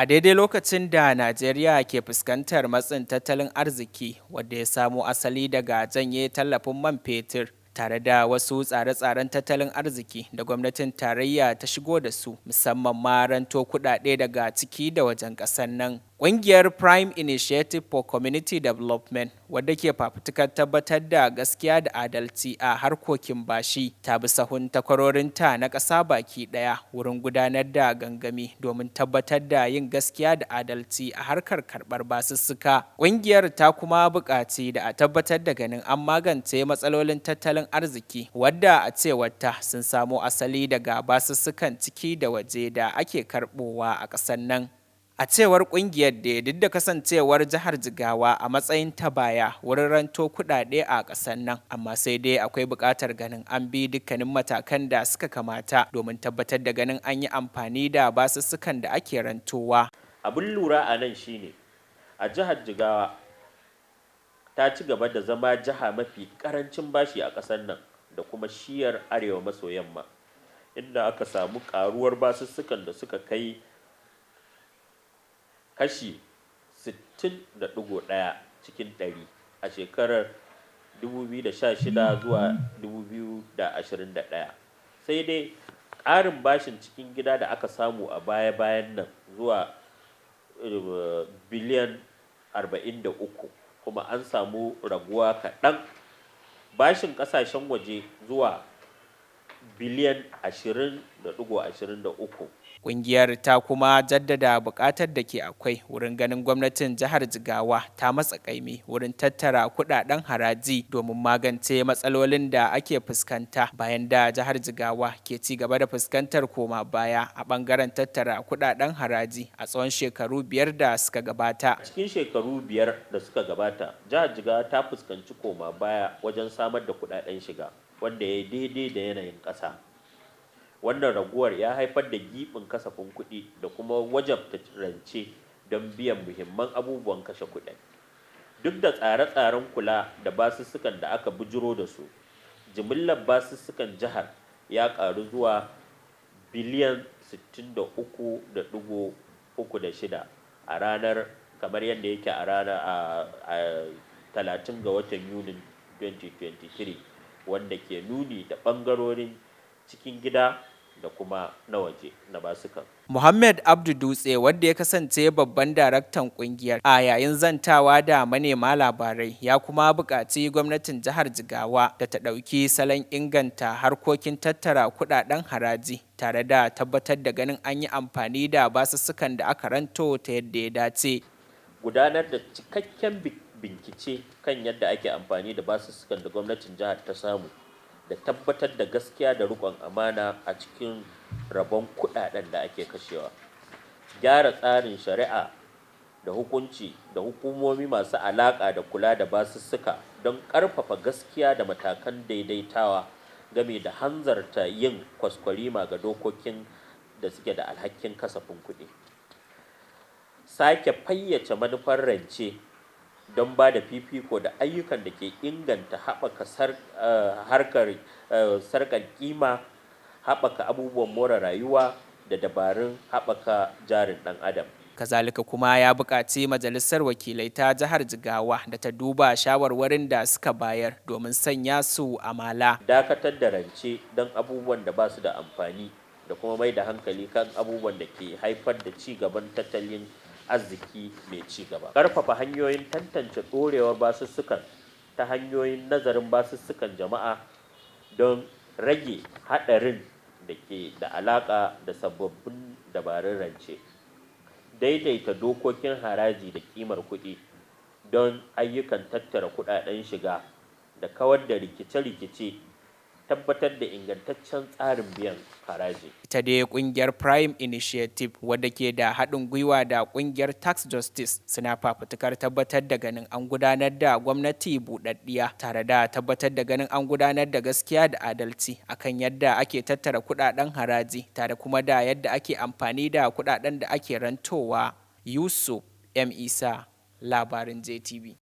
A daidai lokacin da Najeriya ke fuskantar matsin tattalin arziki wanda ya samo asali daga janye tallafin man fetur tare da wasu tsare-tsaren tattalin arziki da gwamnatin tarayya ta shigo da su musamman ma ranto kuɗaɗe daga ciki da wajen ƙasar nan. Ƙungiyar Prime Initiative for Community Development wadda ke fafutukar tabbatar da gaskiya da adalci a harkokin bashi ta bi sahun takwarorinta na ƙasa baki ɗaya wurin gudanar da gangami domin tabbatar da yin gaskiya da adalci a harkar karɓar basussuka. Ƙungiyar ta kuma buƙaci da a tabbatar da ganin an magance matsalolin tattalin arziki wadda a cewarta sun samo asali daga basussukan ciki da waje da ake karɓowa a ƙasar nan. A cewar kungiyar da duk da kasancewar jihar Jigawa a matsayin ta baya wurin ranto kuɗaɗe a ƙasar nan, amma sai dai akwai buƙatar ganin an bi dukkanin matakan da suka kamata domin tabbatar da ganin an yi amfani da basussukan da ake rantowa. Abin lura a nan shine a jihar Jigawa ta ci gaba da zama jiha mafi ƙarancin bashi a ƙasar nan da kuma shiyar arewa maso yamma, inda aka samu ƙaruwar basussukan da suka kai kashi 60.1 cikin 100 a shekarar 2016 zuwa 2021. Sai dai ƙarin bashin cikin gida da aka samu a baya-bayan nan zuwa biliyan 43, kuma an samu raguwa kaɗan bashin ƙasashen waje zuwa biliyan 20.23. Ƙungiyar ta kuma jaddada buƙatar da ke akwai wurin ganin gwamnatin jihar Jigawa ta matsa ƙaimi wurin tattara kuɗaɗen haraji domin magance matsalolin da ake fuskanta bayan da jihar Jigawa ke ci gaba da fuskantar koma baya a ɓangaren tattara kuɗaɗen haraji a tsawon shekaru 5 da suka gabata. Cikin shekaru 5 da suka gabata, jihar Jigawa ta fuskanci koma baya wajen samar da kuɗaɗen shiga wanda ya yi daidai da yanayin ƙasa. Wannan raguwar ya haifar da giɓin kasafin kuɗi da kuma wajabta rance don biyan muhimman abubuwan kashe kuɗi. Duk da tsare-tsaren kula da basussukan da aka bujiro da su, jimillar basussukan jihar ya ƙaru zuwa biliyan 63.36 a ranar, kamar yadda yake a ranar 30 ga watan Yunin 2023, wanda ke nuni da ɓangarorin cikin gida da kuma na waje na basukan. Muhammad Abdu Dutse wanda ya kasance babban daraktan kungiyar a yayin zantawa da manema labarai ya kuma buƙaci gwamnatin jihar Jigawa da ta ɗauki salon inganta harkokin tattara kuɗaɗen haraji tare da tabbatar da ganin an yi amfani da basussukan da aka ranto ta yadda ya dace. Gudanar da cikakken bincike kan yadda ake amfani da basussukan da gwamnatin jihar ta samu da tabbatar da gaskiya da riƙon amana a cikin rabon kuɗaɗen da ake kashewa. Gyara tsarin shari'a da hukunci da hukumomi masu alaƙa da kula da basussuka don ƙarfafa gaskiya da matakan daidaitawa game da hanzarta yin kwaskwarima ga dokokin da suke da alhakin kasafin kuɗi. Sake fayyace manufar rance don ba da fifiko da ayyukan da ke inganta haɓaka sarƙar kima, haɓaka abubuwan more rayuwa da dabarun haɓaka jarin ɗan adam. Kazalika kuma ya buƙaci majalisar wakilai ta jihar Jigawa da ta duba shawarwarin da suka bayar domin sanya su amala. Dakatar da rance don abubuwan da ba su da amfani da kuma mai da hankali kan abubuwan da ke haifar da ci gaban tattalin arziki mai ci gaba. Ƙarfafa hanyoyin tantance ɗorewar basussukan ta hanyoyin nazarin basussukan jama'a don rage haɗarin da ke da alaƙa da sababbin dabarun rance. Daidaita dokokin haraji da ƙimar kuɗi don ayyukan tattara kuɗaɗen shiga da kawar da rikice-rikice, tabbatar da ingantaccen tsarin biyan haraji. Ita dai kungiyar Prime Initiative wadda ke da haɗin gwiwa da kungiyar Tax Justice suna fafutukar tabbatar da ganin an gudanar da gwamnati buɗaɗɗiya tare da tabbatar da ganin an gudanar da gaskiya da adalci akan yadda ake tattara kuɗaɗen haraji tare kuma da yadda ake amfani da kuɗaɗen da ake rantowa. Yusuf M. Isa, labarin JTV.